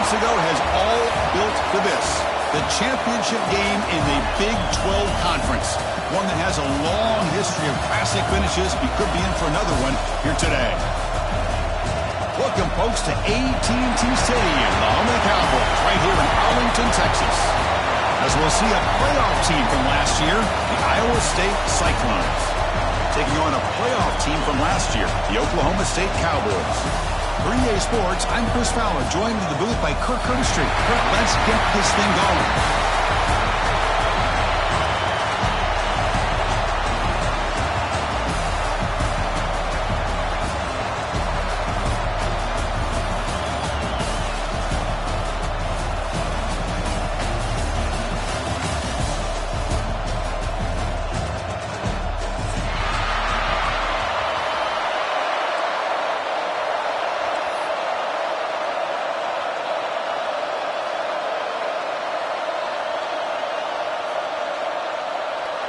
months ago has all built for this. The championship game in the Big 12 Conference. One that has a long history of classic finishes. We could be in for another one here today. Welcome, folks, to AT&T Stadium, the home of the Cowboys, right here in Arlington, Texas. As we'll see a playoff team from last year, the Iowa State Cyclones. Taking on a playoff team from last year, the Oklahoma State Cowboys. For EA Sports, I'm Chris Fowler, joined in the booth by Kirk Curtis Street. Kirk, let's get this thing going.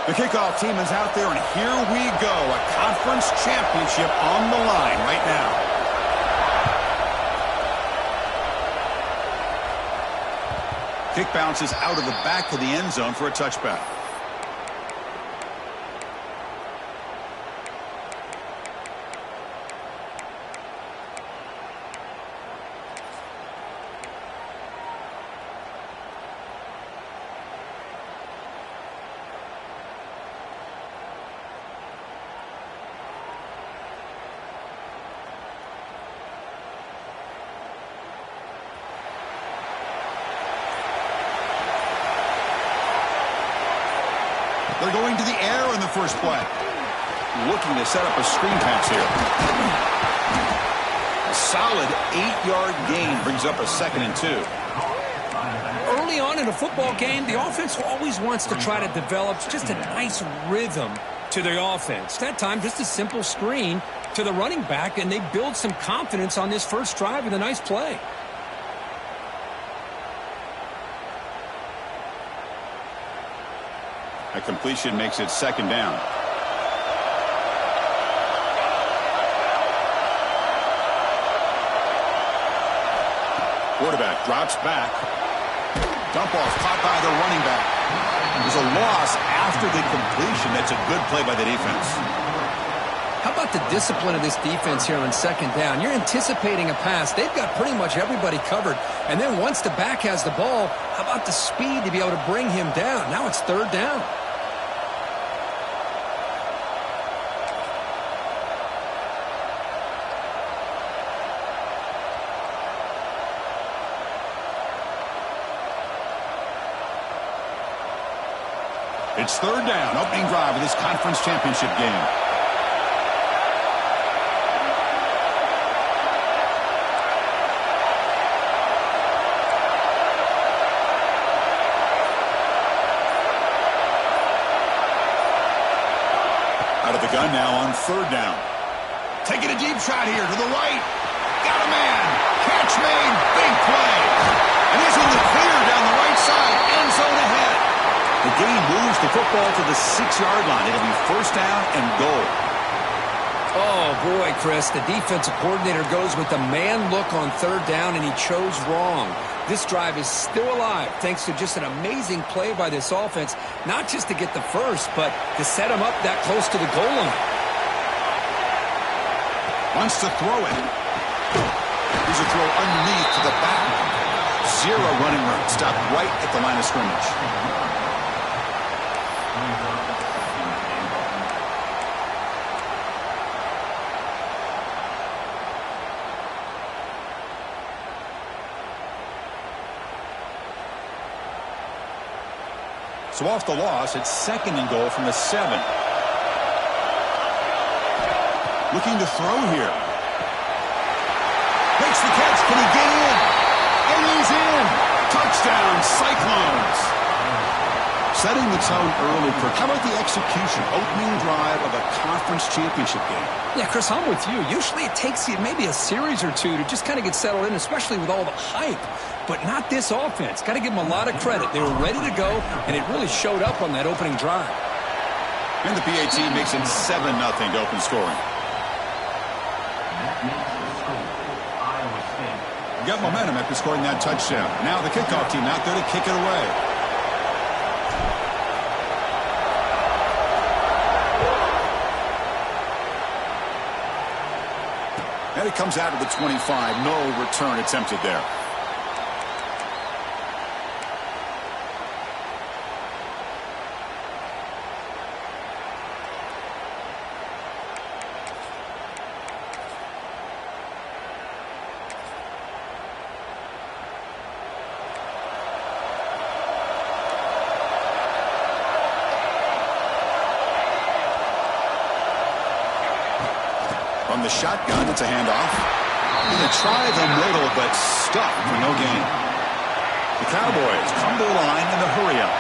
The kickoff team is out there, and here we go. A conference championship on the line right now. Kick bounces out of the back of the end zone for a touchback. They're going to the air in the first play. Looking to set up a screen pass here. A solid 8-yard gain brings up a 2nd and 2. Early on in a football game, the offense always wants to try to develop just a nice rhythm to the offense. That time, just a simple screen to the running back, and they build some confidence on this first drive with a nice play. A completion makes it 2nd down. Quarterback drops back. Dump off caught by the running back. There's a loss after the completion. That's a good play by the defense. How about the discipline of this defense here on 2nd down? You're anticipating a pass. They've got pretty much everybody covered. And then once the back has the ball, how about the speed to be able to bring him down? Now it's 3rd down. It's 3rd down, opening drive of this conference championship game. Out of the gun now on 3rd down. Taking a deep shot here to the right. Got a man. Catch made. Big play. And he's in the clear down the right side. End zone ahead. The game moves the football to the 6-yard line. It'll be 1st down and goal. Oh, boy, Chris, the defensive coordinator goes with the man look on 3rd down, and he chose wrong. This drive is still alive thanks to just an amazing play by this offense, not just to get the first, but to set him up that close to the goal line. Wants to throw it. Here's a throw underneath to the back. 0 running room. Stopped right at the line of scrimmage. So off the loss, it's 2nd and goal from the 7. Looking to throw here. Makes the catch. Can he get in? And he's in. Touchdown, Cyclones. Setting the tone early, Kirk. How about the execution? Opening drive of a conference championship game. Yeah, Chris, I'm with you. Usually it takes you maybe a series or two to just kind of get settled in, especially with all the hype. But not this offense. Got to give them a lot of credit. They were ready to go, and it really showed up on that opening drive. And the PAT makes it 7-0 to open scoring. got momentum after scoring that touchdown. Now the kickoff team out there to kick it away. And it comes out of the 25. No return attempted there. From the shotgun, it's a handoff. Gonna try the middle, but stuck for no gain. The Cowboys come to the line in the hurry-up.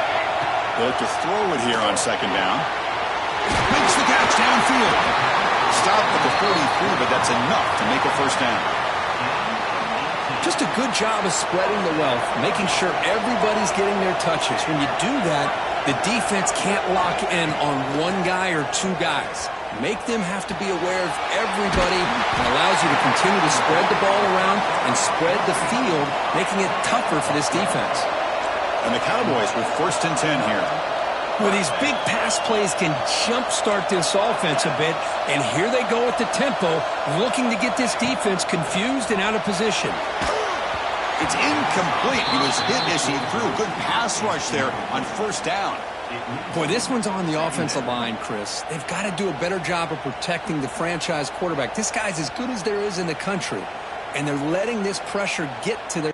They look to throw it here on second down. Makes the catch downfield. Stop at the 43, but that's enough to make a first down. Just a good job of spreading the wealth, making sure everybody's getting their touches. When you do that, the defense can't lock in on one guy or two guys. Make them have to be aware of everybody, and allows you to continue to spread the ball around and spread the field, making it tougher for this defense. And the Cowboys with 1st and 10 here. Well, these big pass plays can jumpstart this offense a bit, and here they go at the tempo, looking to get this defense confused and out of position. It's incomplete. He was hit as he threw. Good pass rush there on 1st down. Boy, this one's on the offensive line, Chris. They've got to do a better job of protecting the franchise quarterback. This guy's as good as there is in the country, and they're letting this pressure get to their...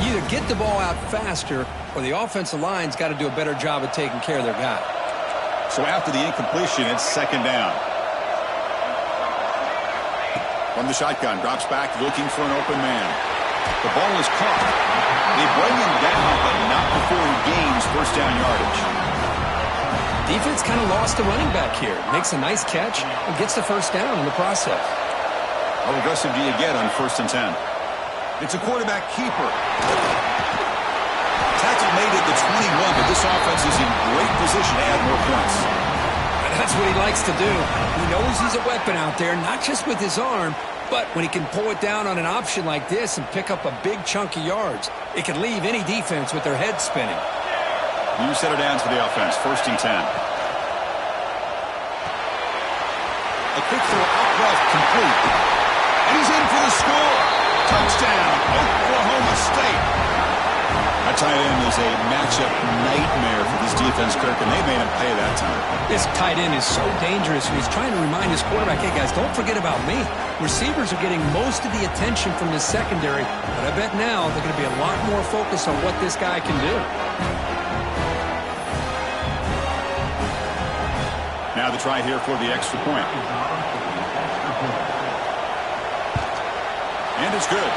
You either get the ball out faster, or the offensive line's got to do a better job of taking care of their guy. So after the incompletion, it's 2nd down. From the shotgun, drops back, looking for an open man. The ball is caught. They bring him down, but not before he gains 1st down yardage. Defense kind of lost the running back here. Makes a nice catch and gets the 1st down in the process. How aggressive do you get on 1st and 10? It's a quarterback keeper. Tackle made at the 21, but this offense is in great position to add more points. That's what he likes to do. He knows he's a weapon out there, not just with his arm, but when he can pull it down on an option like this and pick up a big chunk of yards, it can leave any defense with their head spinning. New set of downs for the offense, 1st and 10. A quick throw out left, complete. And he's in for the score. Touchdown, Oklahoma State. That tight end is a matchup nightmare for this defense, Kirk, and they made him pay that time. This tight end is so dangerous. He's trying to remind his quarterback, hey, guys, don't forget about me. Receivers are getting most of the attention from this secondary, but I bet now they're going to be a lot more focused on what this guy can do. Now the try here for the extra point. And it's good.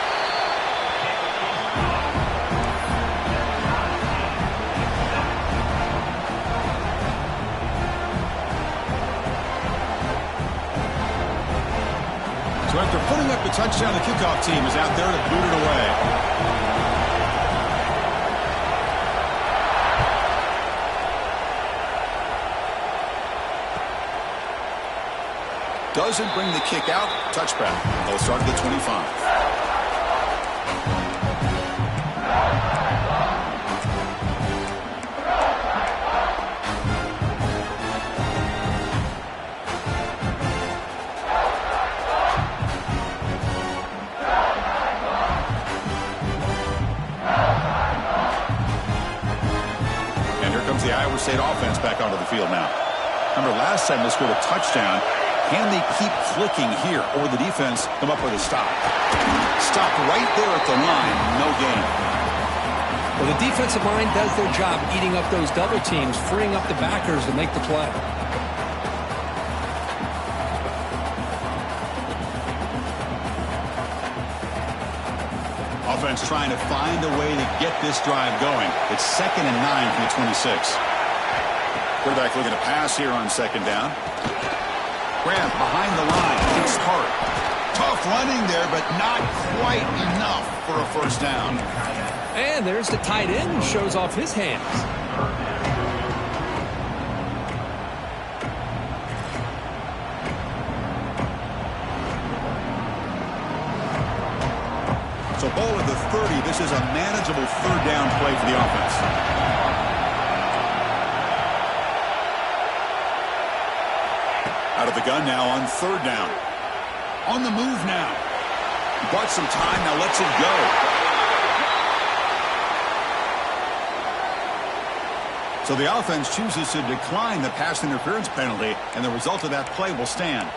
So after putting up the touchdown, the kickoff team is out there to boot it away. Doesn't bring the kick out. Touchback. They'll start at the 25. And here comes the Iowa State offense back onto the field now. Remember, last time they scored a touchdown. Can they keep clicking here, or the defense come up with a stop? Stop right there at the line, no gain. Well, the defensive line does their job eating up those double teams, freeing up the backers to make the play. Offense trying to find a way to get this drive going. It's 2nd and 9 from the 26. Quarterback looking to pass here on 2nd down. Graham behind the line. It's hard. running there, but not quite enough for a first down. And there's the tight end who shows off his hands. So ball at the 30. This is a manageable third down play for the offense. Out of the gun now on third down. On the move now. Bought some time, now lets it go. So the offense chooses to decline the pass interference penalty, and the result of that play will stand.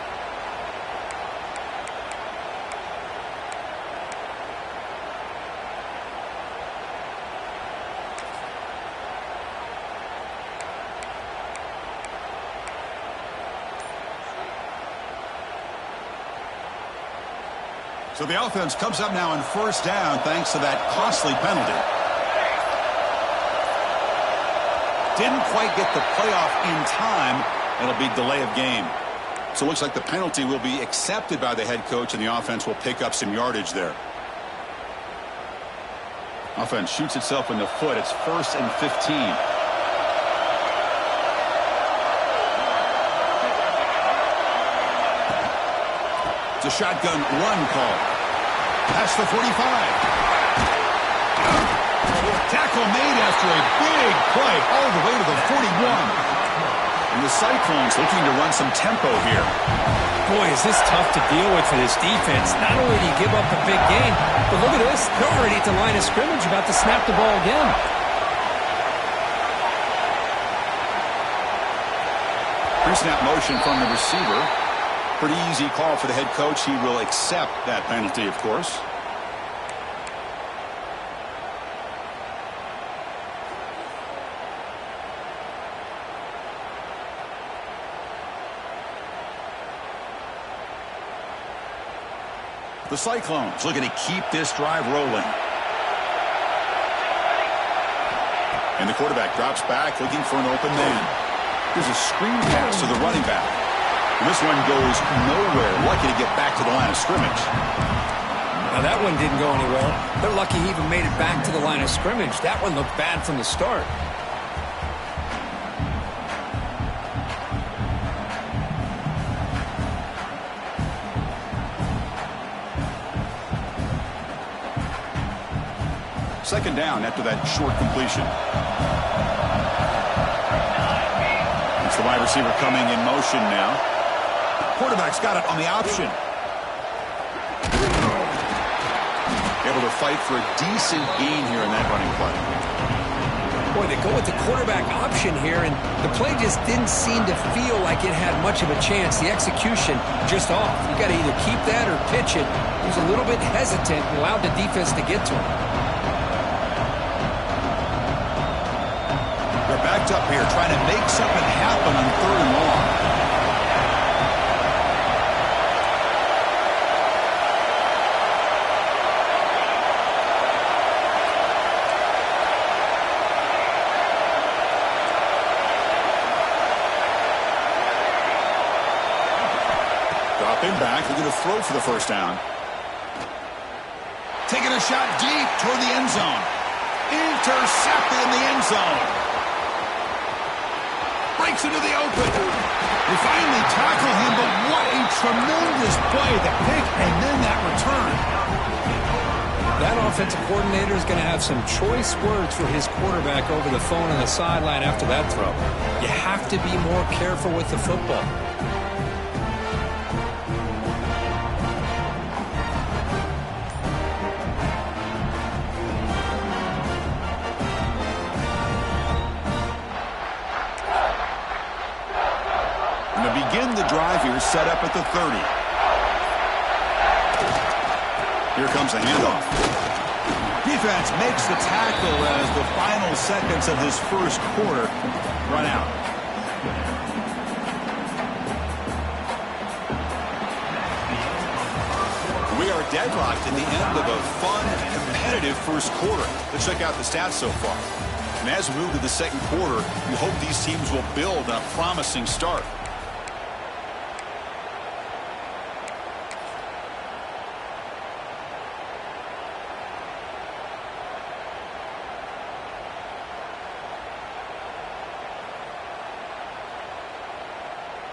So the offense comes up now on first down thanks to that costly penalty. Didn't quite get the playoff in time. It'll be delay of game. So it looks like the penalty will be accepted by the head coach, and the offense will pick up some yardage there. Offense shoots itself in the foot. It's 1st and 15. It's a shotgun run call. Past the 45. Tackle made after a big play all the way to the 41. And the Cyclones looking to run some tempo here. Boy, is this tough to deal with for this defense. Not only do you give up a big gain, but look at this. They're already at the line of scrimmage, about to snap the ball again. Pre-snap motion from the receiver. Pretty easy call for the head coach. He will accept that penalty, of course. The Cyclones looking to keep this drive rolling. And the quarterback drops back looking for an open man. There's a screen pass to the running back. And this one goes nowhere. Lucky to get back to the line of scrimmage. Now that one didn't go anywhere. They're lucky he even made it back to the line of scrimmage. That one looked bad from the start. Second down after that short completion. It's the wide receiver coming in motion now. Quarterback's got it on the option. Able to fight for a decent gain here in that running play. Boy, they go with the quarterback option here, and the play just didn't seem to feel like it had much of a chance. The execution just off. You got to either keep that or pitch it. He was a little bit hesitant and allowed the defense to get to him. They're backed up here trying to make something happen on third and long. Dropping back, they're going to throw for the first down. Taking a shot deep toward the end zone. Intercepted in the end zone. Breaks into the open. They finally tackle him, but what a tremendous play. The pick and then that return. That offensive coordinator is going to have some choice words for his quarterback over the phone on the sideline after that throw. You have to be more careful with the football. Begin the drive here, set up at the 30. Here comes the handoff. Defense makes the tackle as the final seconds of this first quarter run out. We are deadlocked in the end of a fun, competitive first quarter. Let's check out the stats so far. And as we move to the second quarter, we hope these teams will build on a promising start.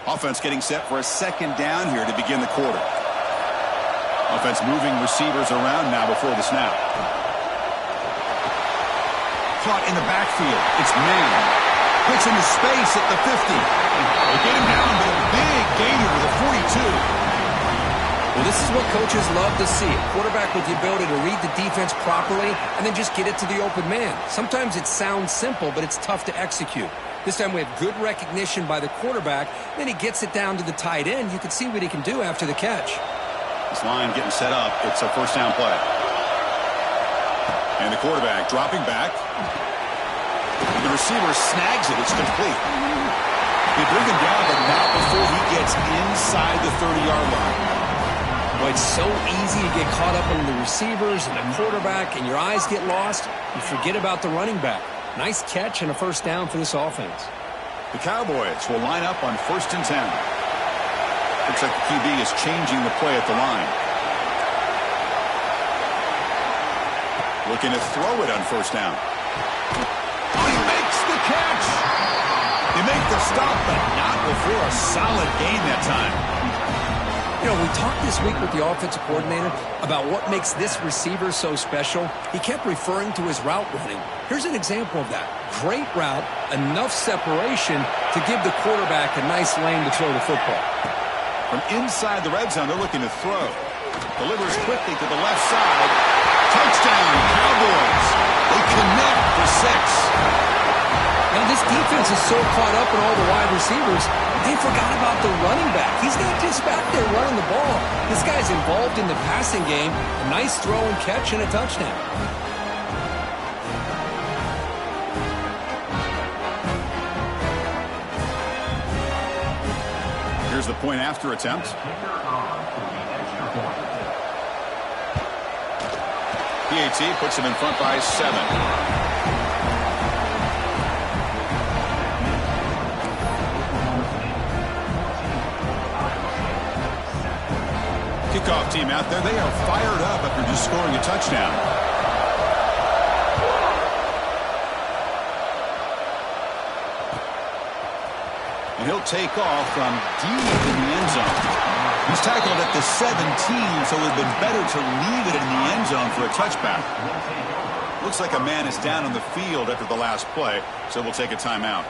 Offense getting set for a second down here to begin the quarter. Offense moving receivers around now before the snap. Caught in the backfield. It's man. Puts into space at the 50. They get him down, but a big gainer to the 42. Well, this is what coaches love to see. A quarterback with the ability to read the defense properly and then just get it to the open man. Sometimes it sounds simple, but it's tough to execute. This time we have good recognition by the quarterback. Then he gets it down to the tight end. You can see what he can do after the catch. This line getting set up. It's a first down play. And the quarterback dropping back. The receiver snags it. It's complete. They bring him down, but not before he gets inside the 30-yard line. Well, it's so easy to get caught up on the receivers and the quarterback, and your eyes get lost. You forget about the running back. Nice catch and a first down for this offense. The Cowboys will line up on 1st and 10. Looks like the QB is changing the play at the line. Looking to throw it on 1st down. Oh, he makes the catch! They make the stop, but not before a solid gain that time. You know, we talked this week with the offensive coordinator about what makes this receiver so special. He kept referring to his route running. Here's an example of that. Great route, enough separation to give the quarterback a nice lane to throw the football. From inside the red zone, they're looking to throw. Delivers quickly to the left side. Touchdown, Cowboys. They connect for 6. Now, this defense is so caught up in all the wide receivers, they forgot about the running back. He's not just back there running the ball. This guy's involved in the passing game. A nice throw and catch and a touchdown. Here's the point after attempt. PAT puts him in front by 7. Kickoff team out there. They are fired up after just scoring a touchdown. And he'll take off from deep in the end zone. He's tackled at the 17, so it would have been better to leave it in the end zone for a touchback. Looks like a man is down on the field after the last play, so we'll take a timeout.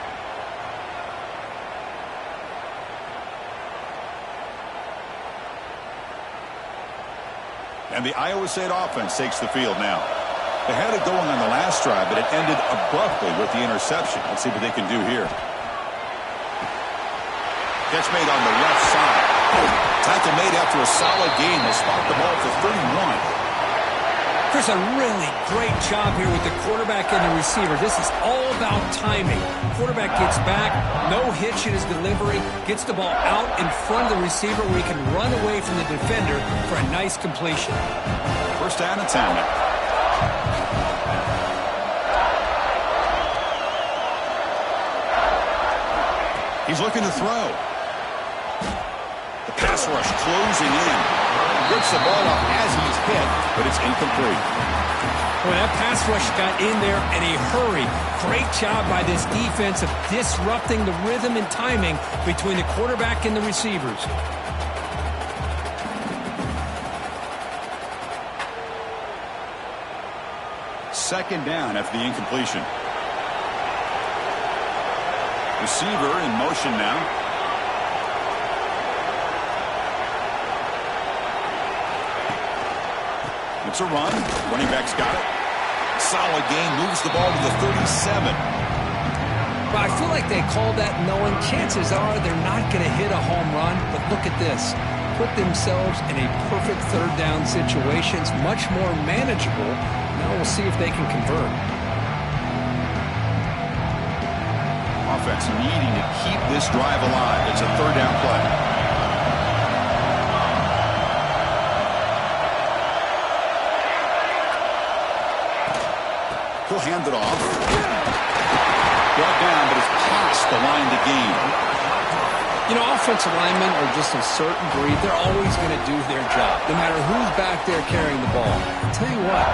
And the Iowa State offense takes the field now. They had it going on the last drive, but it ended abruptly with the interception. Let's see what they can do here. Catch made on the left side. Tackle made after a solid gain. They spot the ball for 31. There's a really great job here with the quarterback and the receiver. This is all about timing. Quarterback gets back, no hitch in his delivery, gets the ball out in front of the receiver where he can run away from the defender for a nice completion. First down and 10. He's looking to throw. The pass rush closing in. Rips the ball up as he's hit, but it's incomplete. Well, that pass rush got in there in a hurry. Great job by this defense of disrupting the rhythm and timing between the quarterback and the receivers. Second down after the incompletion. Receiver in motion now. It's a run. Running back's got it. Solid gain. Moves the ball to the 37. Well, I feel like they called that knowing chances are they're not going to hit a home run. But look at this. Put themselves in a perfect third down situation. It's much more manageable. Now we'll see if they can convert. Offense needing to keep this drive alive. It's a third down play. He'll hand it off. Brought down, but it's past the line to gain. You know, offensive linemen are just a certain breed. They're always going to do their job, no matter who's back there carrying the ball. I'll tell you what,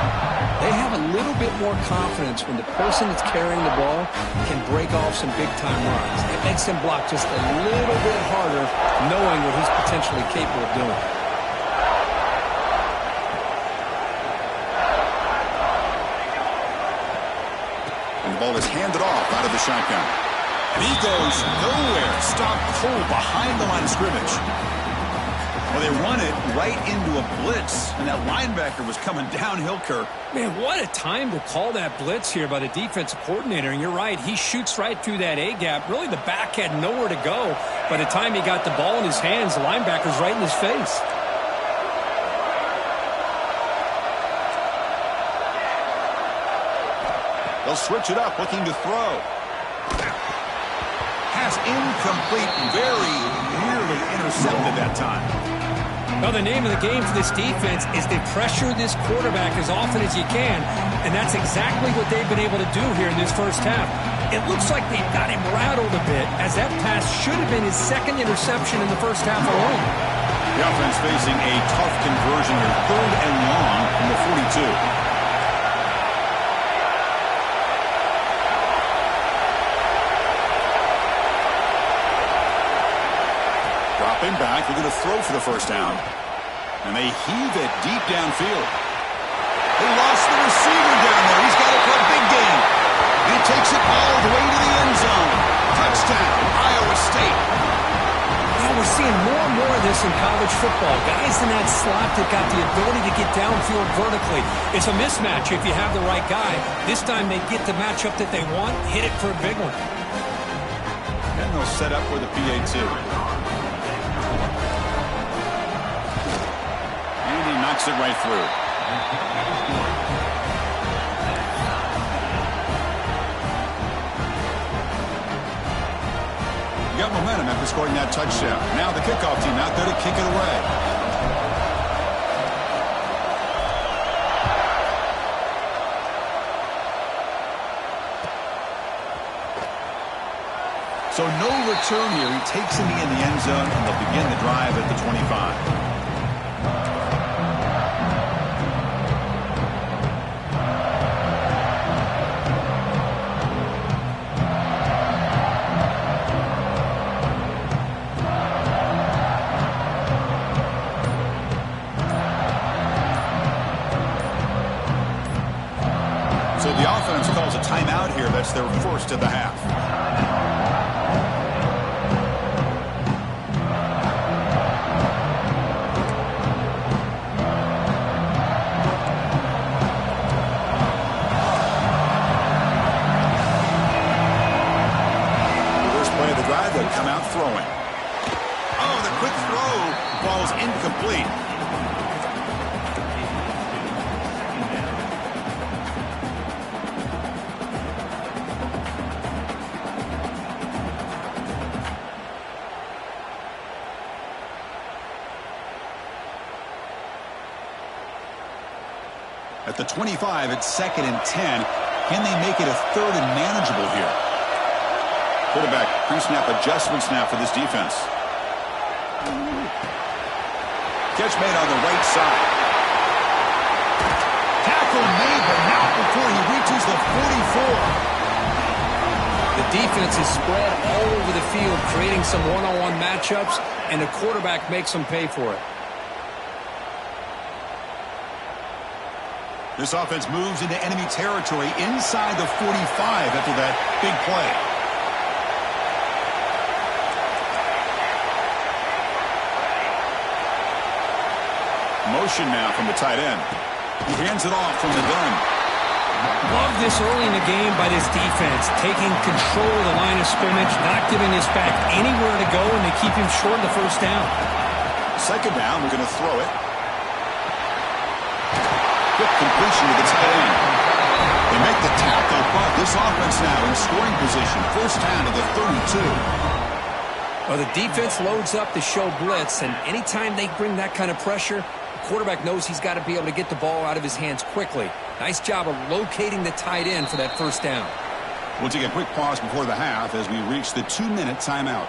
They have a little bit more confidence when the person that's carrying the ball can break off some big-time runs. It makes them block just a little bit harder, knowing what he's potentially capable of doing. And the ball is handed off out of the shotgun. And he goes nowhere. Stopped cold behind the line of scrimmage. Well, they run it right into a blitz, and that linebacker was coming downhill, Kirk. Man, what a time to call that blitz here by the defensive coordinator. And you're right, he shoots right through that A-gap. Really, the back had nowhere to go. By the time he got the ball in his hands, the linebacker's right in his face. They'll switch it up, looking to throw. Pass incomplete, very nearly intercepted that time. Well, the name of the game for this defense is they pressure this quarterback as often as you can, and that's exactly what they've been able to do here in this first half. It looks like they've got him rattled a bit, as that pass should have been his second interception in the first half alone. The offense facing a tough conversion here, 3rd and long from the 42. Dropping back, they're going to throw for the first down. And they heave it deep downfield. They lost the receiver down there. He's got it for a big gain. He takes it all the way to the end zone. Touchdown, Iowa State. Now we're seeing more and more of this in college football. Guys in that slot that got the ability to get downfield vertically. It's a mismatch if you have the right guy. This time they get the matchup that they want, hit it for a big one. And they'll set up for the PA2. Knocks it right through. You got momentum after scoring that touchdown. Now the kickoff team out there to kick it away. So no return here. He takes him in the end zone, and they'll begin the drive at the 25. So the offense calls a timeout here. That's their first of the half. The first play of the drive, they'll come out throwing. Oh, the quick throw falls incomplete. At the 25, it's 2nd and 10. Can they make it a 3rd and manageable here? Quarterback pre-snap adjustments now for this defense. Catch made on the right side. Tackle made, but not before he reaches the 44. The defense is spread all over the field, creating some one-on-one matchups, and the quarterback makes them pay for it. This offense moves into enemy territory inside the 45 after that big play. Motion now from the tight end. He hands it off from the gun. Love this early in the game by this defense, taking control of the line of scrimmage, not giving this back anywhere to go, and they keep him short of the first down. 2nd down, we're going to throw it. Quick completion to the tight end. They make the tackle, but this offense now in scoring position. First down to the 32. Well, the defense loads up to show blitz, and anytime they bring that kind of pressure, the quarterback knows he's got to be able to get the ball out of his hands quickly. Nice job of locating the tight end for that first down. We'll take a quick pause before the half as we reach the 2-minute timeout.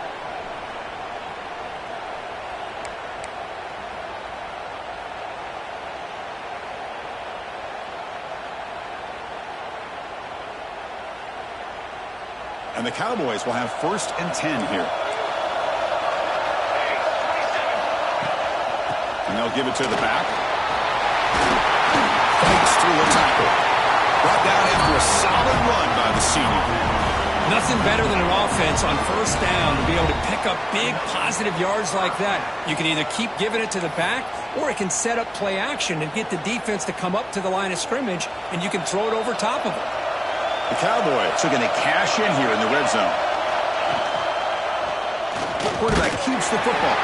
And the Cowboys will have 1st and 10 here. And they'll give it to the back. Fights through a tackle. Brought down after a solid run by the senior. Nothing better than an offense on 1st down to be able to pick up big positive yards like that. You can either keep giving it to the back, or it can set up play action and get the defense to come up to the line of scrimmage, and you can throw it over top of them. The Cowboys are going to cash in here in the red zone. The quarterback keeps the football.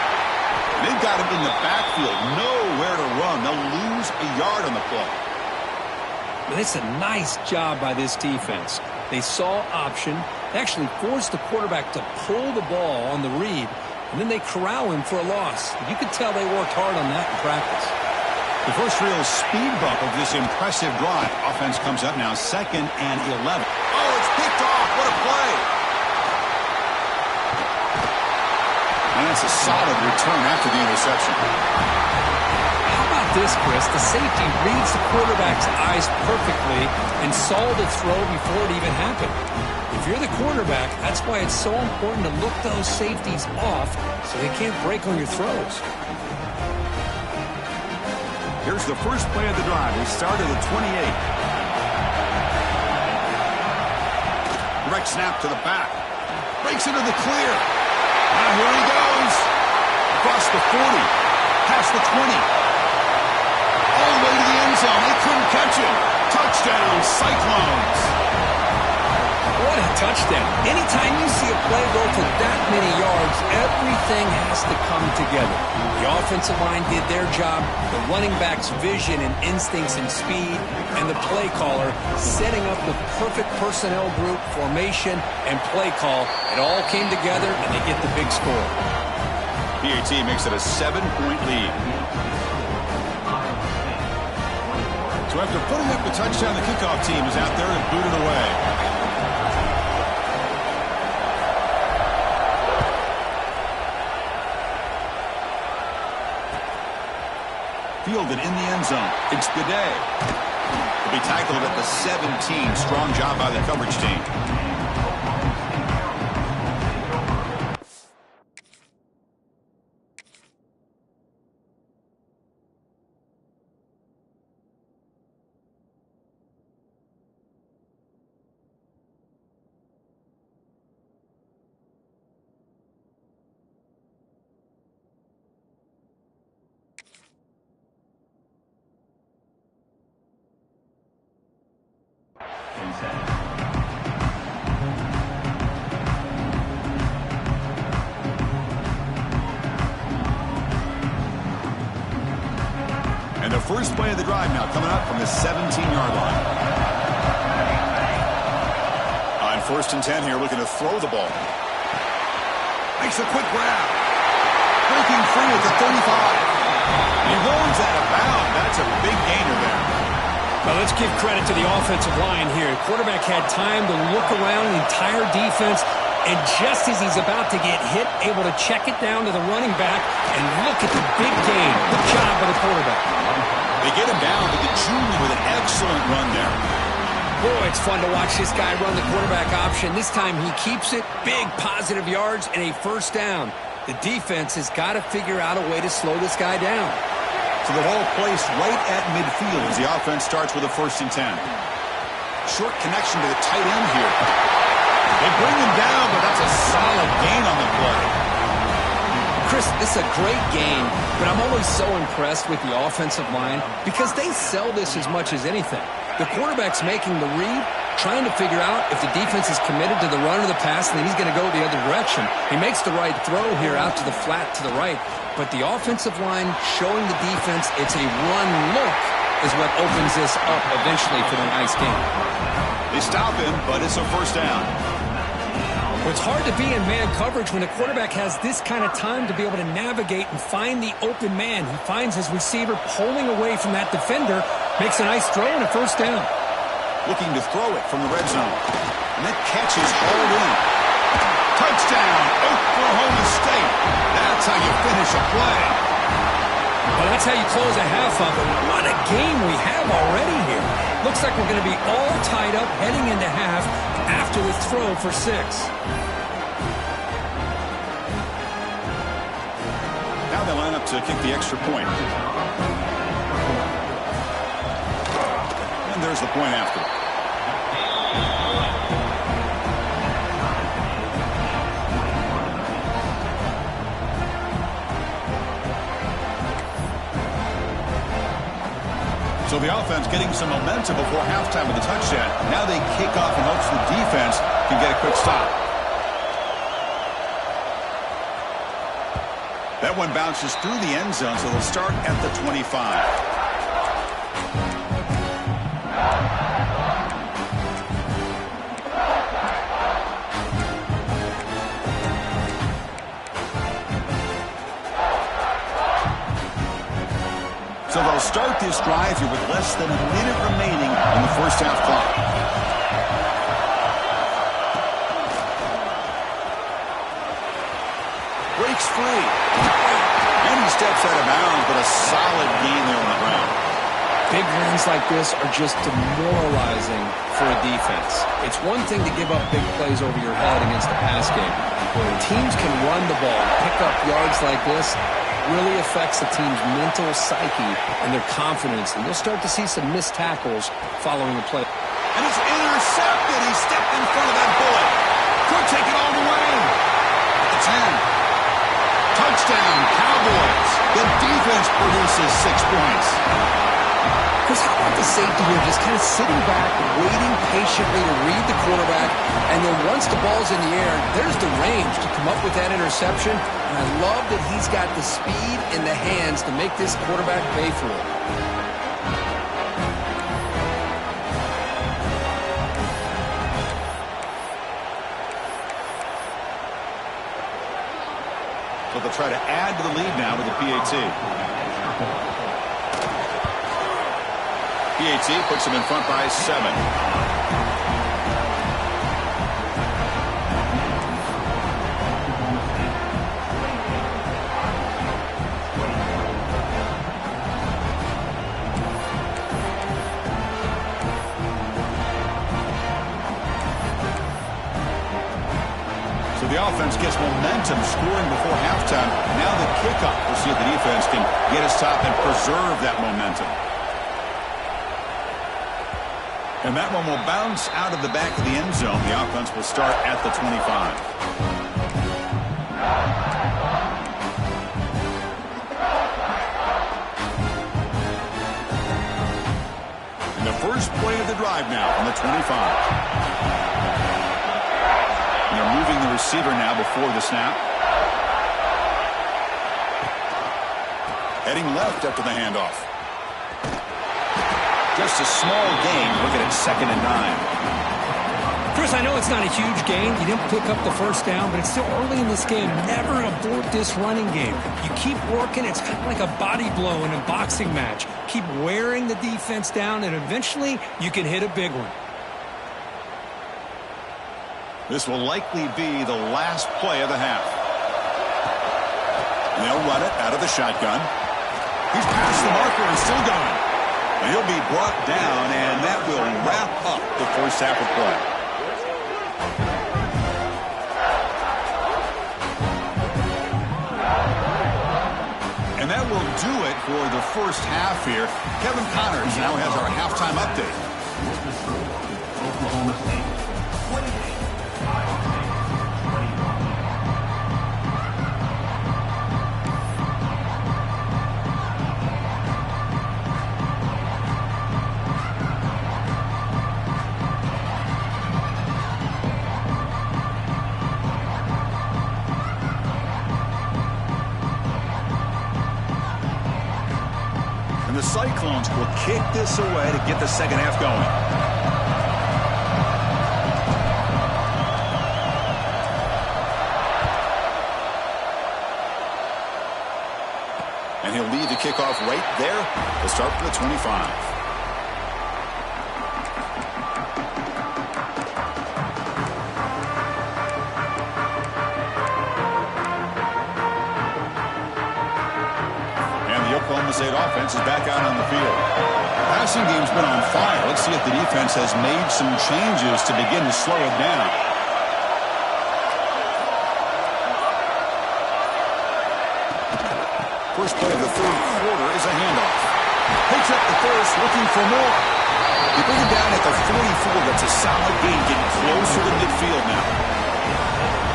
They've got him in the backfield. Nowhere to run. They'll lose a yard on the play. But it's a nice job by this defense. They saw option. They actually forced the quarterback to pull the ball on the read, and then they corral him for a loss. You could tell they worked hard on that in practice. The first real speed bump of this impressive drive. Offense comes up now 2nd and 11. Oh, it's picked off. What a play. And that's a solid return after the interception. How about this, Chris? The safety reads the quarterback's eyes perfectly and saw the throw before it even happened. If you're the quarterback, that's why it's so important to look those safeties off so they can't break on your throws. Here's the first play of the drive. We start at the 28. Direct snap to the back. Breaks into the clear. Now here he goes. Across the 40. Past the 20. All the way to the end zone. They couldn't catch him. Touchdown, Cyclones. What a touchdown. Anytime you see a play go for that many yards, everything has to come together. The offensive line did their job, the running back's vision and instincts and speed, and the play caller setting up the perfect personnel group, formation, and play call. It all came together, and they get the big score. PAT makes it a 7-point lead. So after putting up the touchdown, the kickoff team is out there and booted away. Fielded in the end zone. It's the day. He'll be tackled at the 17. Strong job by the coverage team. And the first play of the drive now coming up from the 17-yard line. On 1st and 10 here, looking to throw the ball. Makes a quick grab. Breaking free at the 35. He rolls out of bounds. That's a big gainer there. Well, let's give credit to the offensive line here. The quarterback had time to look around the entire defense, and just as he's about to get hit, able to check it down to the running back, and look at the big gain. Good job by the quarterback. They get him down to the junior with an excellent run there. Boy, it's fun to watch this guy run the quarterback option. This time he keeps it. Big positive yards and a 1st down. The defense has got to figure out a way to slow this guy down. So the ball placed right at midfield as the offense starts with a 1st and 10. Short connection to the tight end here. They bring him down, but that's a solid gain on the play. Chris, this is a great game, but I'm always so impressed with the offensive line because they sell this as much as anything. The quarterback's making the read, trying to figure out if the defense is committed to the run or the pass, and then he's going to go the other direction. He makes the right throw here out to the flat to the right, but the offensive line showing the defense it's a run look is what opens this up eventually for the nice game. They stop him, but it's a 1st down. Well, it's hard to be in man coverage when the quarterback has this kind of time to be able to navigate and find the open man. He finds his receiver pulling away from that defender, makes a nice throw and a 1st down. Looking to throw it from the red zone. And that catch is hauled in. Touchdown, Oklahoma State. That's how you finish a play. Well, that's how you close a half of it. What a game we have already here. Looks like we're going to be all tied up heading into half after the throw for 6. Now they line up to kick the extra point. And there's the point after. So the offense getting some momentum before halftime with a touchdown. Now they kick off in hopes the defense can get a quick stop. That one bounces through the end zone, so they'll start at the 25. So they'll start this drive here with less than a minute remaining in the first half clock. Breaks free. And he steps out of bounds, but a solid gain there on the ground. Big runs like this are just demoralizing for a defense. It's one thing to give up big plays over your head against the pass game. But when teams can run the ball, pick up yards like this, really affects the team's mental psyche and their confidence. And you'll start to see some missed tackles following the play. And it's intercepted. He stepped in front of that bullet. Could take it all the way. At the 10. Touchdown, Cowboys. The defense produces 6 points. Because how about the safety here just kind of sitting back, waiting patiently to read the quarterback, and then once the ball's in the air, there's the range to come up with that interception. And I love that he's got the speed in the hands to make this quarterback pay for it. So they'll try to add to the lead now with the PAT. PAT puts them in front by 7. So the offense gets momentum scoring before halftime. Now the kickoff. We'll see if the defense can get a stop and preserve that momentum. And that one will bounce out of the back of the end zone. The offense will start at the 25. And the first play of the drive now from the 25. And they're moving the receiver now before the snap. Heading left after the handoff. Just a small gain. Looking at 2nd and 9. Chris, I know it's not a huge gain. You didn't pick up the first down, but it's still early in this game. Never abort this running game. You keep working. It's kind of like a body blow in a boxing match. Keep wearing the defense down, and eventually you can hit a big one. This will likely be the last play of the half. And they'll run it out of the shotgun. He's past the marker and still going. And he'll be brought down, and that will wrap up the first half of play. And that will do it for the first half here. Kevin Connors now has our halftime update. Oklahoma State, 28. And the Cyclones will kick this away to get the second half going. And he'll lead the kickoff right there to start from the 25. And the Oklahoma State offense is back out on the field. Passing game's been on fire. Let's see if the defense has made some changes to begin to slow it down. First play of the third quarter is a handoff. Picks up the first, looking for more. They bring it down at the 44. That's a solid gain, getting closer to midfield now.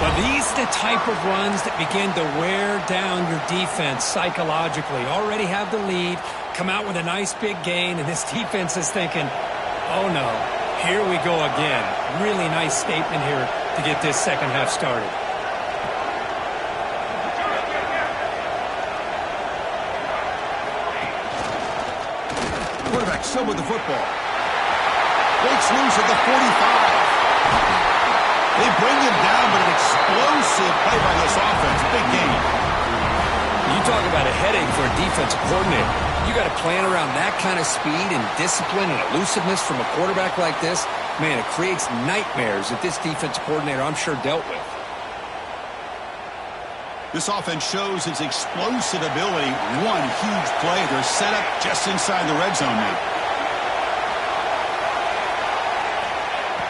Well, these are the type of runs that begin to wear down your defense psychologically. Already have the lead, come out with a nice big gain, and this defense is thinking, oh no, here we go again. Really nice statement here to get this second half started. Quarterback still with the football. Breaks loose at the 45. They bring him down, but an explosive play by this offense. Big game. You talk about a headache for a defensive coordinator. You got to plan around that kind of speed and discipline and elusiveness from a quarterback like this. Man, it creates nightmares that this defensive coordinator, I'm sure, dealt with. This offense shows its explosive ability. One huge play. They're set up just inside the red zone now.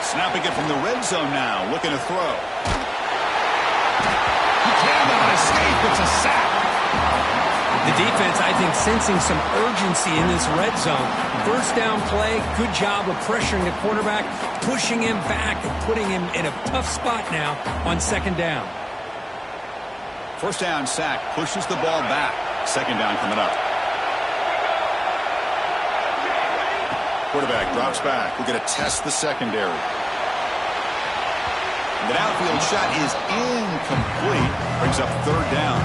Snapping it from the red zone now. Looking to throw. He cannot escape. It's a sack. The defense, I think, sensing some urgency in this red zone. First down play, good job of pressuring the quarterback, pushing him back, and putting him in a tough spot now on second down. First down sack, pushes the ball back. Second down coming up. Quarterback drops back. We're going to test the secondary. The outfield shot is incomplete. Brings up third down.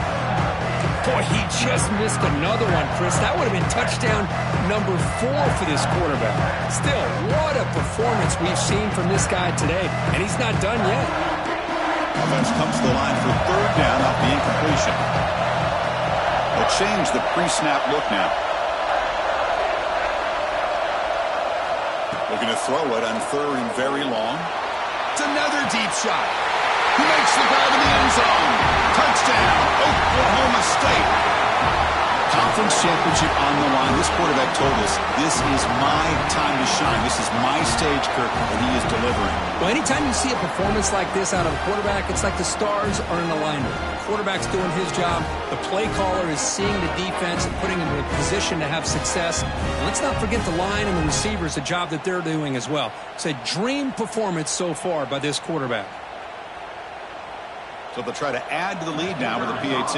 Boy, he just missed another one, Chris. That would have been touchdown number 4 for this quarterback. Still, what a performance we've seen from this guy today, and he's not done yet. Offense comes to the line for third down off the incompletion. They'll change the pre-snap look now. Looking to throw it on third and very long. It's another deep shot. He makes the grab in the end zone. Touchdown, Oklahoma State. Conference championship on the line. This quarterback told us, this is my time to shine. This is my stage, Kirk, and he is delivering. Well, anytime you see a performance like this out of a quarterback, it's like the stars are in alignment. The quarterback's doing his job. The play caller is seeing the defense and putting him in a position to have success. And let's not forget the line and the receivers, the job that they're doing as well. It's a dream performance so far by this quarterback. So they'll try to add to the lead now with a PAT.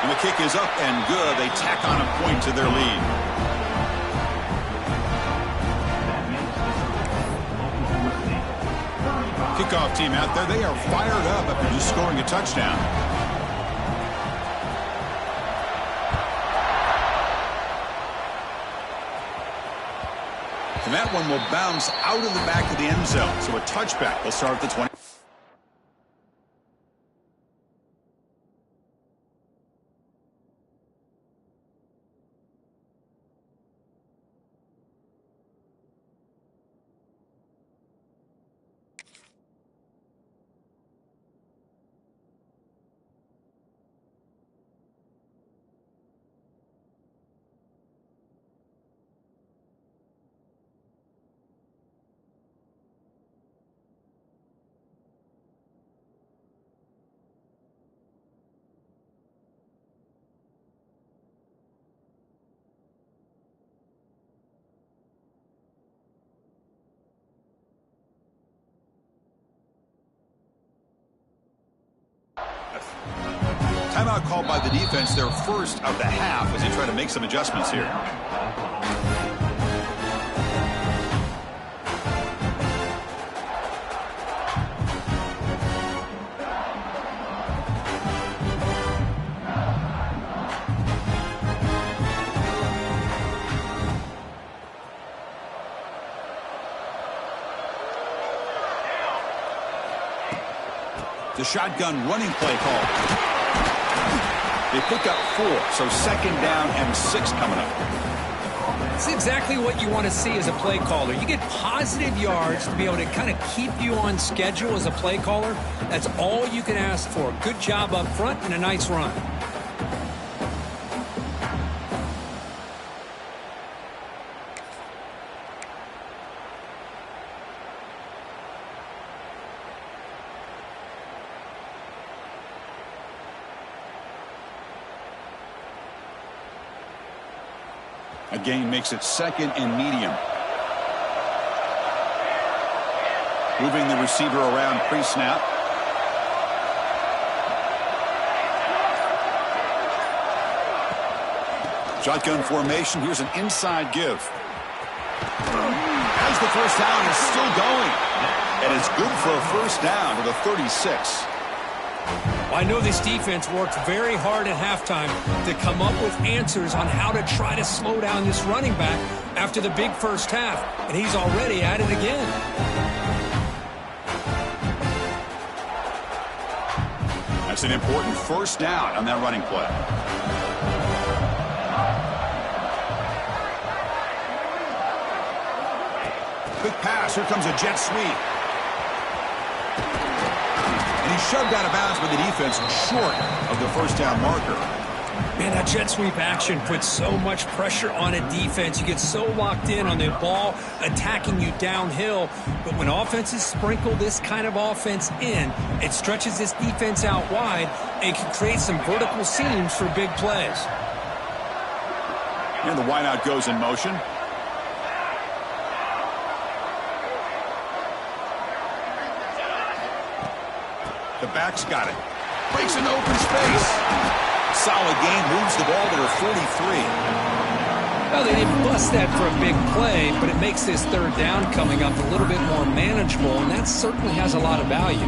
And the kick is up and good. They tack on a point to their lead. Kickoff team out there. They are fired up after just scoring a touchdown. And that one will bounce out of the back of the end zone. So a touchback. They'll start at the 20. Timeout called by the defense, their first of the half, as they try to make some adjustments here. The shotgun running play call. They pick up 4, so second down and 6 coming up. It's exactly what you want to see as a play caller. You get positive yards to be able to kind of keep you on schedule as a play caller. That's all you can ask for. Good job up front and a nice run. A gain makes it second and medium. Moving the receiver around pre-snap. Shotgun formation. Here's an inside give. As the first down is still going. And it's good for a first down to the 36. I know this defense worked very hard at halftime to come up with answers on how to try to slow down this running back after the big first half, and he's already at it again. That's an important first down on that running play. Quick pass. Here comes a jet sweep. And he's shoved out of bounds by the defense short of the first down marker. Man, that jet sweep action puts so much pressure on a defense. You get so locked in on the ball attacking you downhill. But when offenses sprinkle this kind of offense in, it stretches this defense out wide and can create some vertical seams for big plays. And the wideout goes in motion. The back's got it. Breaks into open space. Solid gain, moves the ball to the 43. Well, they didn't bust that for a big play, but it makes this third down coming up a little bit more manageable, and that certainly has a lot of value.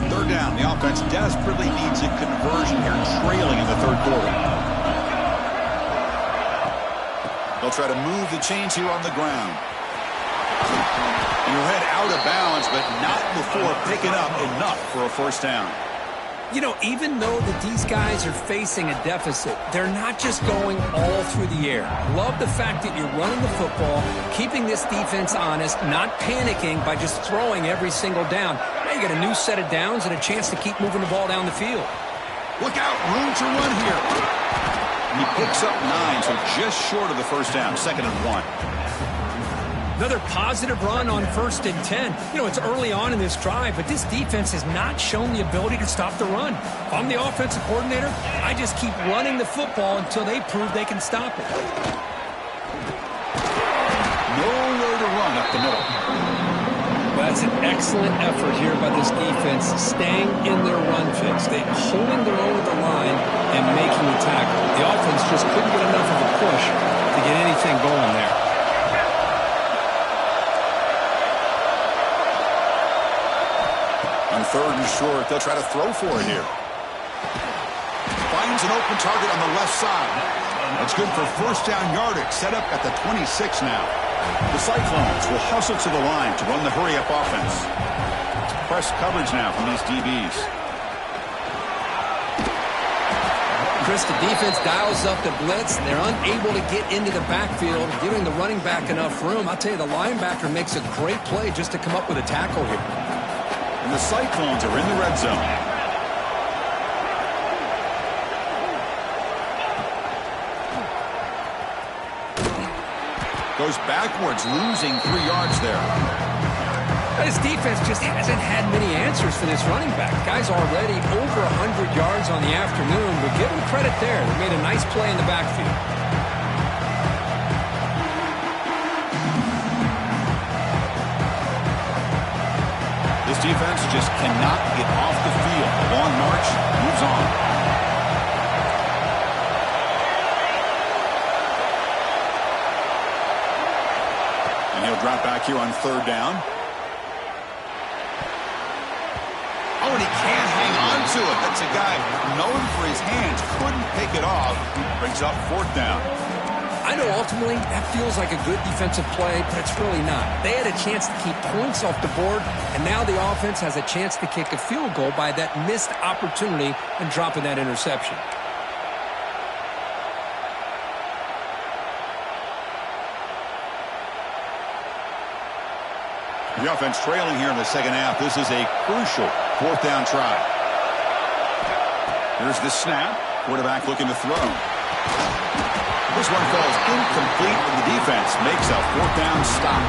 Third down. The offense desperately needs a conversion here, trailing in the third quarter. They'll try to move the chains here on the ground. And you'll head out of bounds, but not before picking up enough for a first down. You know, even though that these guys are facing a deficit, they're not just going all through the air. Love the fact that you're running the football, keeping this defense honest, not panicking by just throwing every single down. Now you got a new set of downs and a chance to keep moving the ball down the field. Look out, room to run here. And he picks up 9, so just short of the first down, 2nd and 1. Another positive run on 1st and 10. You know, it's early on in this drive, but this defense has not shown the ability to stop the run. If I'm the offensive coordinator, I just keep running the football until they prove they can stop it. Nowhere to run up the middle. That's an excellent effort here by this defense, staying in their run fix. They're holding their own at the line and making the tackle. The offense just couldn't get enough of a push to get anything going there. On 3rd and short, they'll try to throw for it here. Finds an open target on the left side. That's good for first down yardage, set up at the 26 now. The Cyclones will hustle to the line to run the hurry-up offense. Press coverage now from these DBs. Chris, the defense dials up the blitz. They're unable to get into the backfield, giving the running back enough room. I'll tell you, the linebacker makes a great play just to come up with a tackle here. And the Cyclones are in the red zone. Goes backwards, losing 3 yards there. This defense just hasn't had many answers for this running back. Guy's already over 100 yards on the afternoon, but give him credit there. They made a nice play in the backfield. This defense just cannot get off the field. The long march moves on. And he'll drop back here on 3rd down. Oh, and he can't hang on to it. That's a guy known for his hands. Couldn't pick it off. Brings up 4th down. I know ultimately, that feels like a good defensive play, but it's really not. They had a chance to keep points off the board, and now the offense has a chance to kick a field goal by that missed opportunity and dropping that interception. The offense trailing here in the second half. This is a crucial fourth down try. Here's the snap. Quarterback looking to throw. This one falls incomplete, and the defense makes a fourth down stop.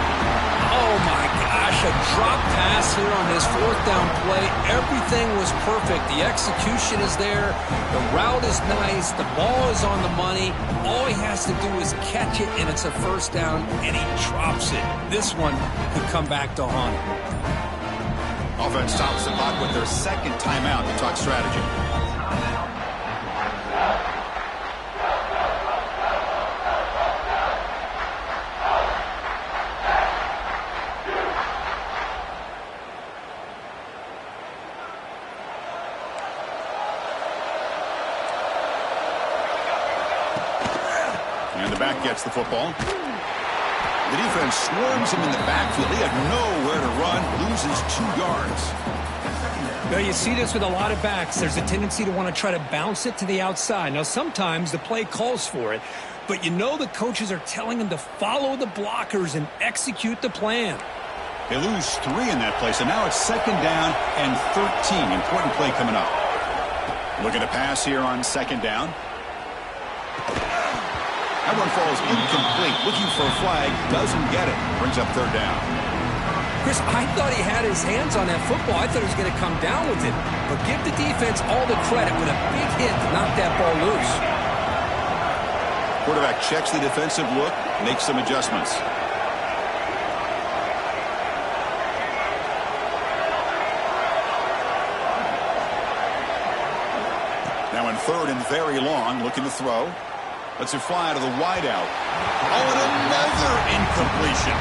Oh, my gosh, a drop pass here on this fourth down play. Everything was perfect. The execution is there. The route is nice. The ball is on the money. All he has to do is catch it, and it's a first down, and he drops it. This one could come back to haunt him. Offense stops the clock with their second timeout to talk strategy. And the back gets the football. The defense swarms him in the backfield. He had nowhere to run, loses 2 yards. Now, you see this with a lot of backs. There's a tendency to want to try to bounce it to the outside. Now, sometimes the play calls for it, but you know the coaches are telling them to follow the blockers and execute the plan. They lose 3 in that play, so now it's second down and 13. Important play coming up. Looking to pass here on second down. That one falls incomplete. Looking for a flag. Doesn't get it. Brings up third down. Chris, I thought he had his hands on that football. I thought he was going to come down with it. But give the defense all the credit with a big hit to knock that ball loose. Quarterback checks the defensive look, makes some adjustments. Now in third and very long, looking to throw. Lets it fly out of the wideout. Oh, and another incompletion.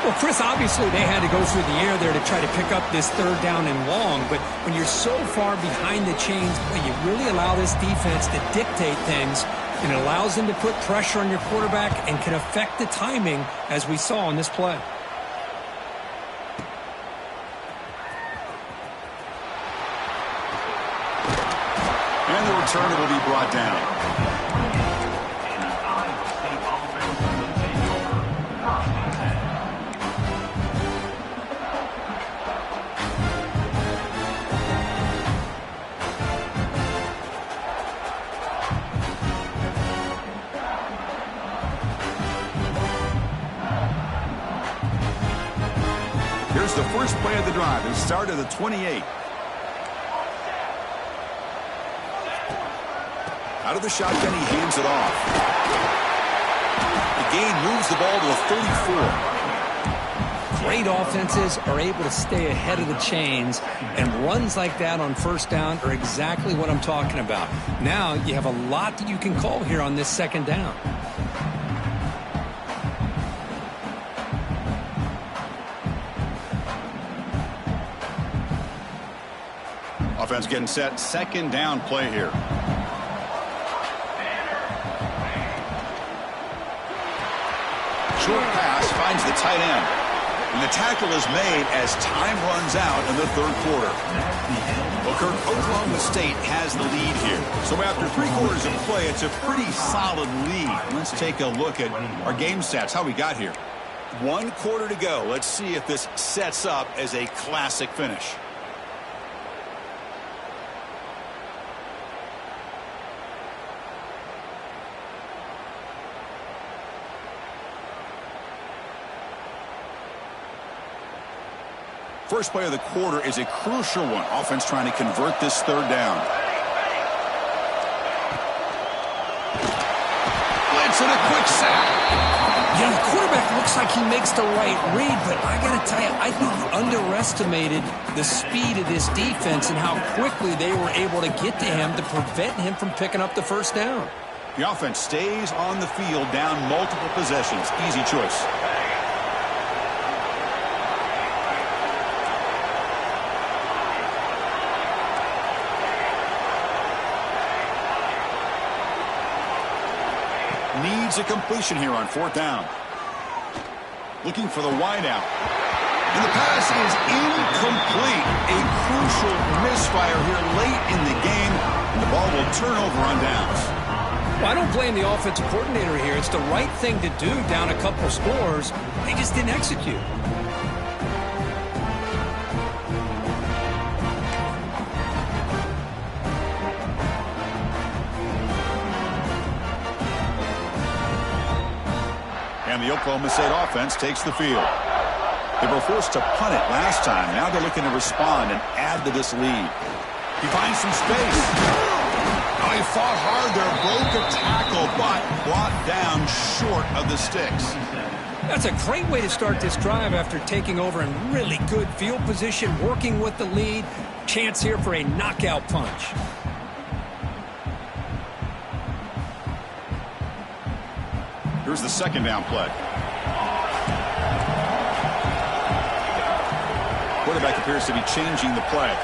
Well, Chris, obviously they had to go through the air there to try to pick up this third down and long, but when you're so far behind the chains, well, you really allow this defense to dictate things, and it allows them to put pressure on your quarterback and can affect the timing, as we saw on this play. And the return will be brought down. Here's the first play of the drive. The start of the 28. Out of the shotgun, he hands it off. The gain moves the ball to a 34. Great offenses are able to stay ahead of the chains, and runs like that on first down are exactly what I'm talking about. Now you have a lot that you can call here on this second down. Offense getting set. Second down play here. Short pass finds the tight end. And the tackle is made as time runs out in the third quarter. Well, Kirk, Oklahoma State has the lead here. So after 3 quarters of play, it's a pretty solid lead. Let's take a look at our game stats, how we got here. 1 quarter to go. Let's see if this sets up as a classic finish. First play of the quarter is a crucial one. Offense trying to convert this third down. Blitz and a quick sack. Yeah, the quarterback looks like he makes the right read, but I got to tell you, I think he underestimated the speed of this defense and how quickly they were able to get to him to prevent him from picking up the first down. The offense stays on the field down multiple possessions. Easy choice. Needs It's a completion here on 4th down. Looking for the wide out. And the pass is incomplete. A crucial misfire here late in the game. And the ball will turn over on downs. Well, I don't blame the offensive coordinator here. It's the right thing to do down a couple scores. They just didn't execute. And the Oklahoma State offense takes the field. They were forced to punt it last time. Now they're looking to respond and add to this lead. He finds some space. Oh, he fought hard there, broke a tackle, but brought down short of the sticks. That's a great way to start this drive after taking over in really good field position, working with the lead. Chance here for a knockout punch. Here's the 2nd down play. Quarterback appears to be changing the play.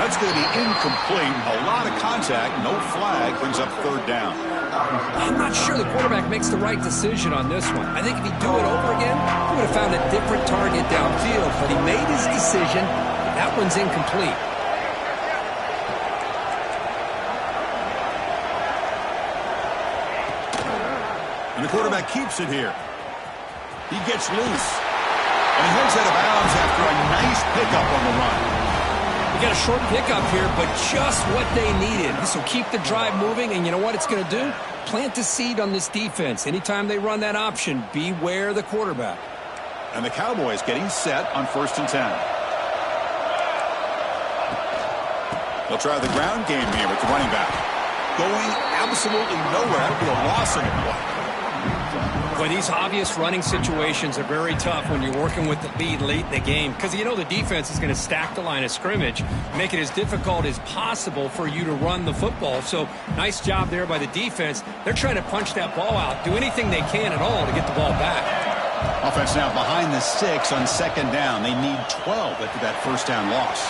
That's going to be incomplete. A lot of contact. No flag. Brings up 3rd down. I'm not sure the quarterback makes the right decision on this one. I think if he'd do it over again, he would have found a different target downfield. But he made his decision. That one's incomplete. And the quarterback keeps it here. He gets loose. And he heads out of bounds after a nice pickup on the run. We got a short pickup here, but just what they needed. This will keep the drive moving, and you know what it's going to do? Plant a seed on this defense. Anytime they run that option, beware the quarterback. And the Cowboys getting set on 1st and 10. They'll try the ground game here with the running back. Going absolutely nowhere. That would be a loss on the play. Boy, these obvious running situations are very tough when you're working with the lead late in the game because you know the defense is going to stack the line of scrimmage, make it as difficult as possible for you to run the football. So nice job there by the defense. They're trying to punch that ball out, do anything they can at all to get the ball back. Offense now behind the 6 on 2nd down. They need 12 after that 1st down loss.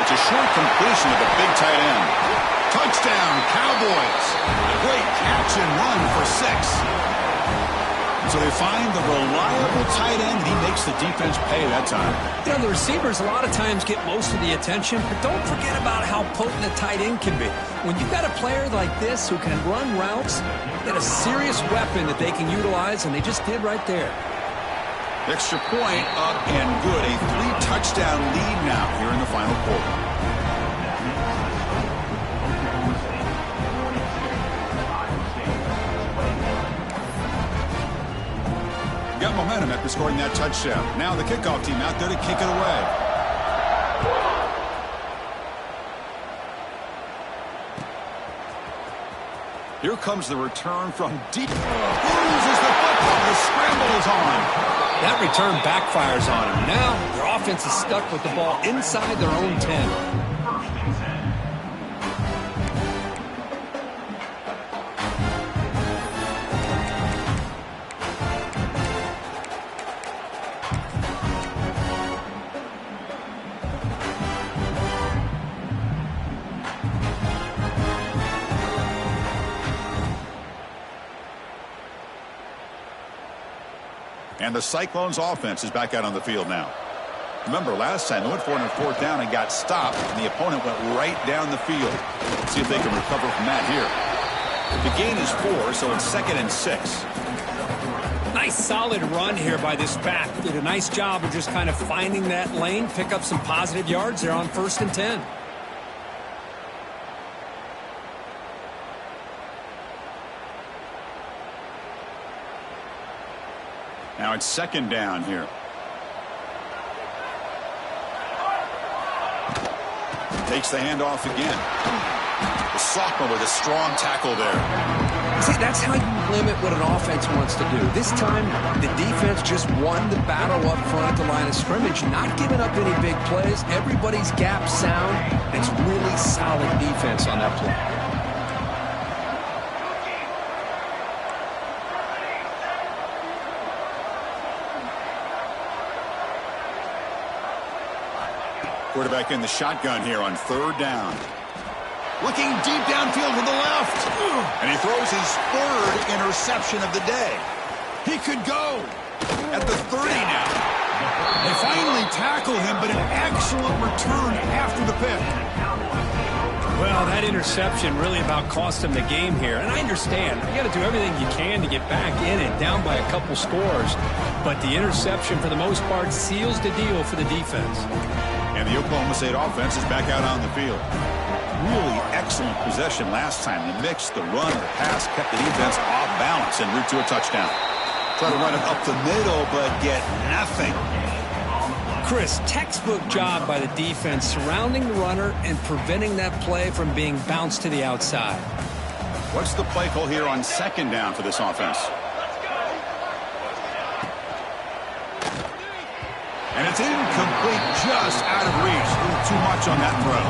It's a short completion of the big tight end. Touchdown, Cowboys. A great catch and run for 6. So they find the reliable tight end, and he makes the defense pay that time. You know, the receivers a lot of times get most of the attention, but don't forget about how potent a tight end can be. When you've got a player like this who can run routes, you got a serious weapon that they can utilize, and they just did right there. Extra point up and good. A 3-touchdown lead now here in the final quarter. Got momentum after scoring that touchdown. Now the kickoff team out there to kick it away. Here comes the return from deep. Loses the football. The scramble is on. That return backfires on him. Now their offense is stuck with the ball inside their own 10. And the Cyclones offense is back out on the field now. Remember, last time they went for it on 4th down and got stopped, and the opponent went right down the field. Let's see if they can recover from that here. The gain is 4, so it's 2nd and 6. Nice solid run here by this back. Did a nice job of just kind of finding that lane, pick up some positive yards there on 1st and 10. Now it's 2nd down here. Takes the handoff again. The sophomore with a strong tackle there. See, that's how you limit what an offense wants to do. This time, the defense just won the battle up front at the line of scrimmage, not giving up any big plays. Everybody's gap sound. It's really solid defense on that play. Quarterback in the shotgun here on 3rd down. Looking deep downfield to the left. And he throws his third interception of the day. He could go at the 30 now. They finally tackle him, but an excellent return after the pick. Well, that interception really about cost him the game here. And I understand. You got to do everything you can to get back in it, down by a couple scores. But the interception, for the most part, seals the deal for the defense. And the Oklahoma State offense is back out on the field. Really excellent possession last time. The mix, the run, the pass kept the defense off balance en route to a touchdown. Try to run it up the middle, but get nothing. Chris, textbook job by the defense surrounding the runner and preventing that play from being bounced to the outside. What's the play call here on second down for this offense? And it's incomplete, just out of reach. A little too much on that throw.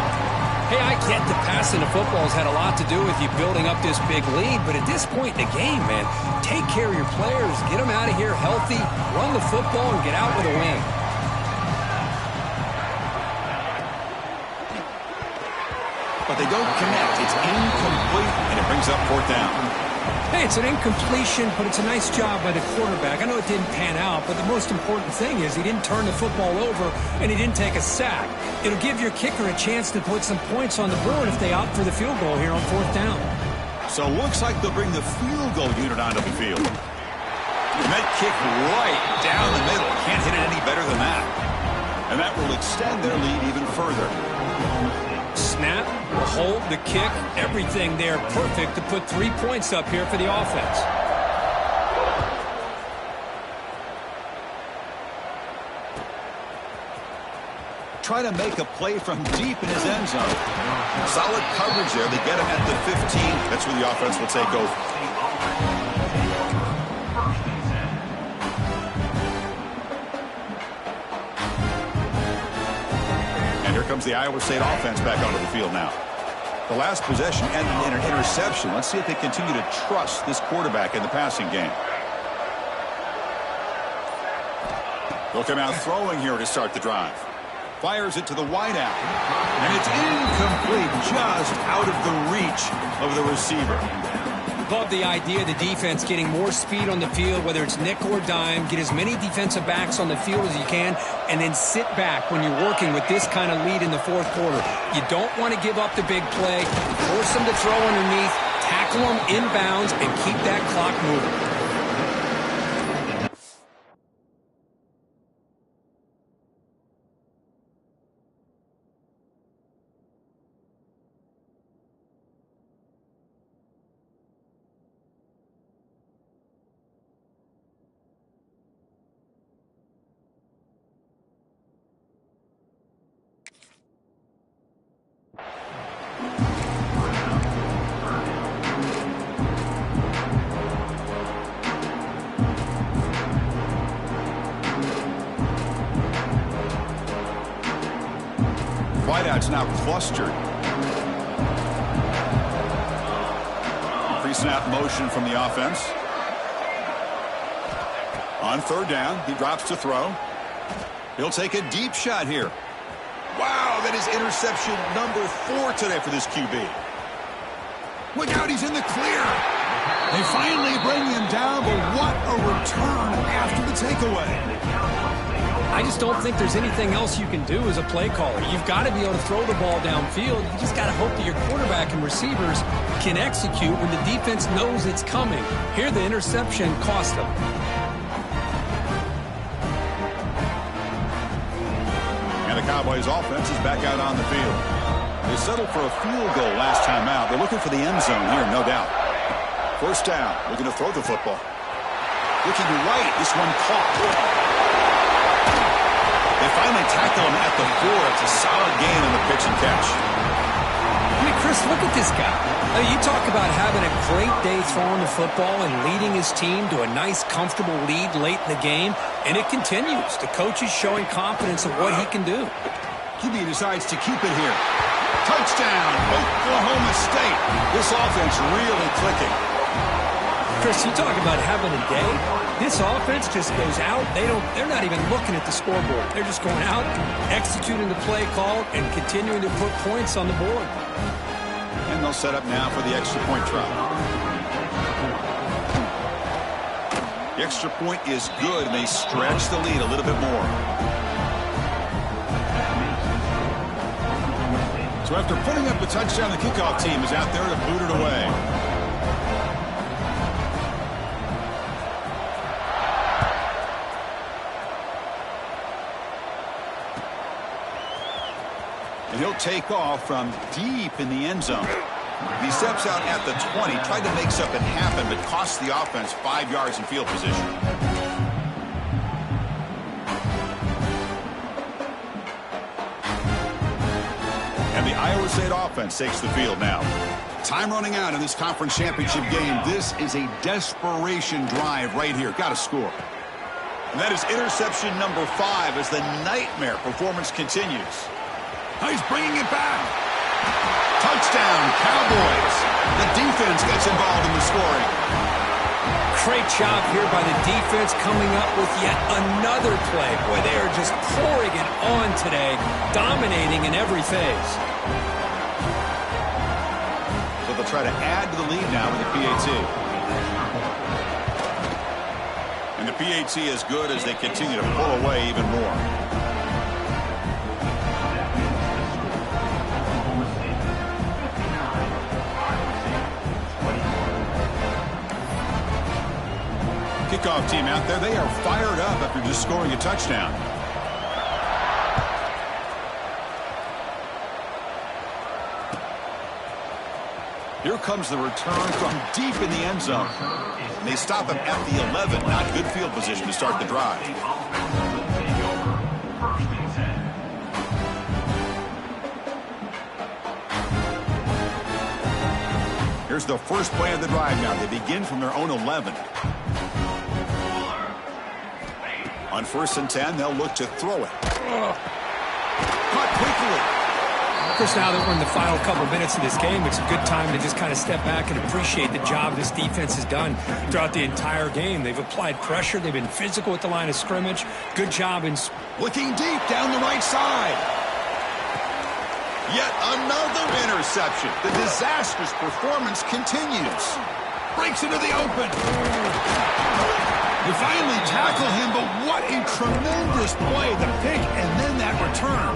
Hey, I get the passing of football has had a lot to do with you building up this big lead, but at this point in the game, man, take care of your players, get them out of here healthy, run the football, and get out with a win. But they don't connect. It's incomplete, and it brings up fourth down. Hey, it's an incompletion, but it's a nice job by the quarterback. I know it didn't pan out, but the most important thing is he didn't turn the football over and he didn't take a sack. It'll give your kicker a chance to put some points on the board if they opt for the field goal here on fourth down. So looks like they'll bring the field goal unit onto the field. And that kick right down the middle. Can't hit it any better than that. And that will extend their lead even further. Snap, the hold, the kick, everything there perfect to put 3 points up here for the offense. Try to make a play from deep in his end zone. Solid coverage there. They get him at the 15. That's where the offense will take over. And here comes the Iowa State offense back onto the field now. The last possession ended in an interception. Let's see if they continue to trust this quarterback in the passing game. They'll come out throwing here to start the drive. Fires it to the wideout. And it's incomplete, just out of the reach of the receiver. Love the idea of the defense getting more speed on the field, whether it's nickel or dime. Get as many defensive backs on the field as you can, and then sit back when you're working with this kind of lead in the fourth quarter. You don't want to give up the big play. Force them to throw underneath, tackle them inbounds, and keep that clock moving. Wideout's now clustered. Pre-snap motion from the offense. On third down, he drops to throw. He'll take a deep shot here. Wow, that is interception number 4 today for this QB. Look out, he's in the clear. They finally bring him down, but what a return after the takeaway. I just don't think there's anything else you can do as a play caller. You've got to be able to throw the ball downfield. You just got to hope that your quarterback and receivers can execute when the defense knows it's coming. Here, the interception cost them. And the Cowboys offense is back out on the field. They settled for a field goal last time out. They're looking for the end zone here, no doubt. First down, looking to throw the football. Looking right, this one caught. They finally tackle him at the 4. It's a solid gain on the pitch and catch. I mean, Chris, look at this guy. I mean, you talk about having a great day throwing the football and leading his team to a nice, comfortable lead late in the game, and it continues. The coach is showing confidence of what he can do. QB decides to keep it here. Touchdown, Oklahoma State. This offense really clicking. Chris, you talk about having a day. This offense just goes out. They're not even looking at the scoreboard. They're just going out, executing the play call, and continuing to put points on the board. they'll set up now for the extra point try. The extra point is good, and they stretch the lead a little bit more. So after putting up the touchdown, the kickoff team is out there to boot it away. And he'll take off from deep in the end zone. He steps out at the 20, tried to make something happen, but cost the offense 5 yards in field position. And the Iowa State offense takes the field now. Time running out in this conference championship game. This is a desperation drive right here. Got to score. And that is interception number 5 as the nightmare performance continues. He's bringing it back. Touchdown, Cowboys. The defense gets involved in the scoring. Great job here by the defense coming up with yet another play. Boy, they are just pouring it on today, dominating in every phase. So they'll try to add to the lead now with the PAT. And the PAT is good as they continue to pull away even more. Kickoff team out there, they are fired up after just scoring a touchdown. Here comes the return from deep in the end zone. And they stop him at the 11. Not good field position to start the drive. Here's the first play of the drive now. They begin from their own 11. On 1st and 10, they'll look to throw it. Caught quickly. Of course, now that we're in the final couple minutes of this game, it's a good time to just kind of step back and appreciate the job this defense has done throughout the entire game. They've applied pressure. They've been physical at the line of scrimmage. Good job in... Looking deep down the right side. Yet another interception. The disastrous performance continues. Breaks into the open. They finally tackle him, but what a tremendous play. The pick and then that return.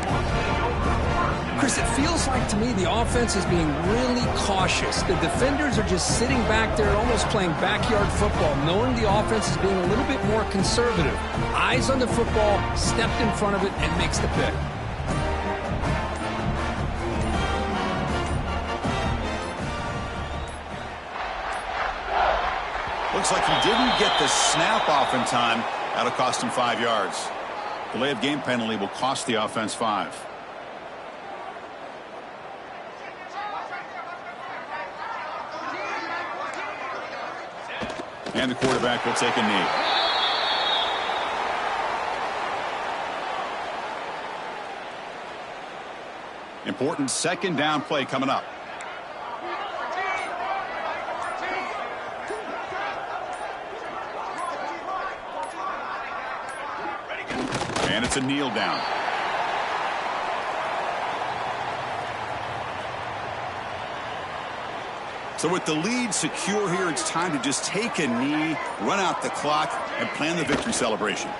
Chris, it feels like to me the offense is being really cautious. The defenders are just sitting back there almost playing backyard football, knowing the offense is being a little bit more conservative. Eyes on the football, stepped in front of it, and makes the pick. Looks like he didn't get the snap off in time. That'll cost him 5 yards. Delay of game penalty will cost the offense 5. And the quarterback will take a knee. Important second down play coming up. And it's a kneel down. So with the lead secure here, it's time to just take a knee, run out the clock, and plan the victory celebration.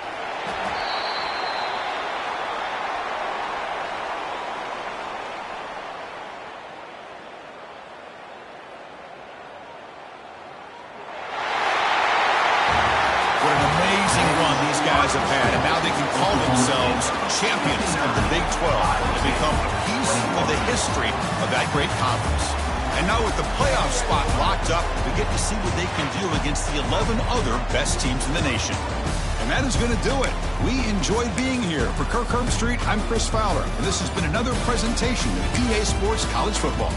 What an amazing run these guys have had, and now they can call themselves champions of the Big 12 and become a piece of the history of that great conference. And now with the playoff spot locked up, we get to see what they can do against the 11 other best teams in the nation. And that is going to do it. We enjoyed being here. For Kirk Herbstreit, I'm Chris Fowler, and this has been another presentation of EA Sports College Football.